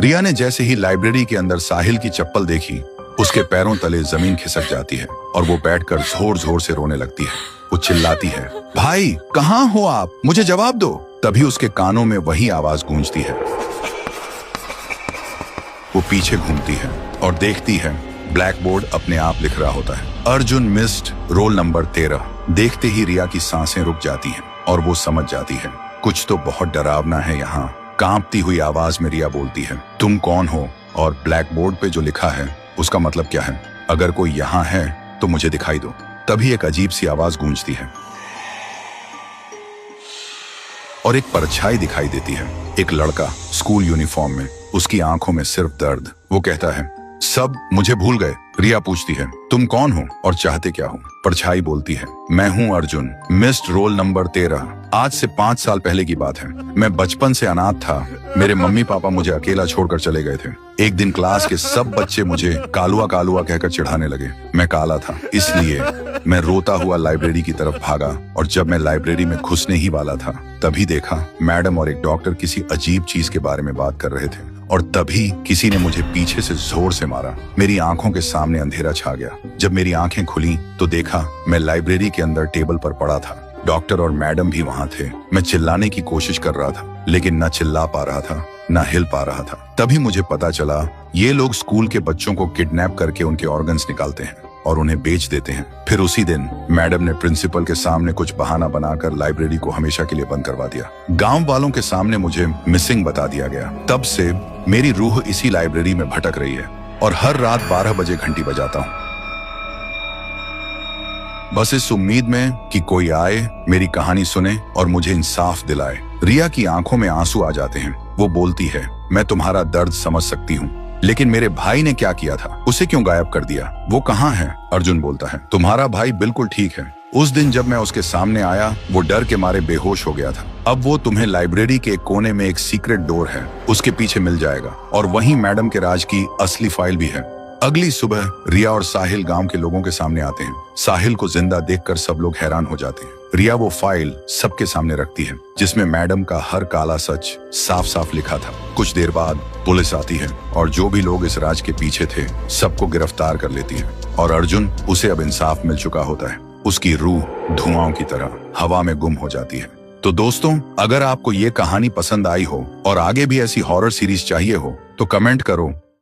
रिया ने जैसे ही लाइब्रेरी के अंदर साहिल की चप्पल देखी, उसके पैरों तले जमीन खिसक जाती है और वो बैठकर जोर जोर से रोने लगती है। वो चिल्लाती है, भाई कहाँ हो आप, मुझे जवाब दो। तभी उसके कानों में वही आवाज गूंजती है। वो पीछे घूमती है और देखती है ब्लैक बोर्ड अपने आप लिख रहा होता है, अर्जुन मिस्ड रोल नंबर 13। देखते ही रिया की सांसें रुक जाती हैं और वो समझ जाती है कुछ तो बहुत डरावना है यहाँ। कांपती हुई आवाज में रिया बोलती है, तुम कौन हो और ब्लैक बोर्ड पे जो लिखा है उसका मतलब क्या है? अगर कोई यहाँ है तो मुझे दिखाई दो। तभी एक अजीब सी आवाज गूंजती है और एक परछाई दिखाई देती है। एक लड़का स्कूल यूनिफॉर्म में, उसकी आंखों में सिर्फ दर्द। वो कहता है, सब मुझे भूल गए। रिया पूछती है, तुम कौन हो और चाहते क्या हो? परछाई बोलती है, मैं हूँ अर्जुन, मिस्ड रोल नंबर 13। आज से 5 साल पहले की बात है। मैं बचपन से अनाथ था। मेरे मम्मी पापा मुझे अकेला छोड़कर चले गए थे। एक दिन क्लास के सब बच्चे मुझे कालुआ कालुआ कहकर चिढ़ाने लगे। मैं काला था, इसलिए मैं रोता हुआ लाइब्रेरी की तरफ भागा और जब मैं लाइब्रेरी में घुसने ही वाला था तभी देखा मैडम और एक डॉक्टर किसी अजीब चीज के बारे में बात कर रहे थे और तभी किसी ने मुझे पीछे से जोर से मारा। मेरी आंखों के सामने अंधेरा छा गया। जब मेरी आंखें खुली तो देखा मैं लाइब्रेरी के अंदर टेबल पर पड़ा था। डॉक्टर और मैडम भी वहां थे। मैं चिल्लाने की कोशिश कर रहा था लेकिन न चिल्ला पा रहा था न हिल पा रहा था। तभी मुझे पता चला ये लोग स्कूल के बच्चों को किडनैप करके उनके ऑर्गन्स निकालते हैं और उन्हें बेच देते हैं। फिर उसी दिन मैडम ने प्रिंसिपल के सामने कुछ बहाना बनाकर लाइब्रेरी को हमेशा के लिए बंद करवा दिया। गांव वालों के सामने मुझे मिसिंग बता दिया गया। तब से मेरी रूह इसी लाइब्रेरी में भटक रही है और हर रात 12 बजे घंटी बजाता हूँ, बस इस उम्मीद में कि कोई आए, मेरी कहानी सुने और मुझे इंसाफ दिलाए। रिया की आंखों में आंसू आ जाते हैं। वो बोलती है, मैं तुम्हारा दर्द समझ सकती हूँ, लेकिन मेरे भाई ने क्या किया था? उसे क्यों गायब कर दिया? वो कहाँ है? अर्जुन बोलता है, तुम्हारा भाई बिल्कुल ठीक है। उस दिन जब मैं उसके सामने आया वो डर के मारे बेहोश हो गया था। अब वो तुम्हें लाइब्रेरी के कोने में एक सीक्रेट डोर है, उसके पीछे मिल जाएगा और वहीं मैडम के राज की असली फाइल भी है। अगली सुबह रिया और साहिल गांव के लोगों के सामने आते हैं। साहिल को जिंदा देखकर सब लोग हैरान हो जाते हैं। रिया वो फाइल सबके सामने रखती है जिसमें मैडम का हर काला सच साफ साफ लिखा था। कुछ देर बाद पुलिस आती है और जो भी लोग इस राज के पीछे थे सबको गिरफ्तार कर लेती है और अर्जुन, उसे अब इंसाफ मिल चुका होता है। उसकी रूह धुआं की तरह हवा में गुम हो जाती है। तो दोस्तों, अगर आपको ये कहानी पसंद आई हो और आगे भी ऐसी हॉरर सीरीज चाहिए हो तो कमेंट करो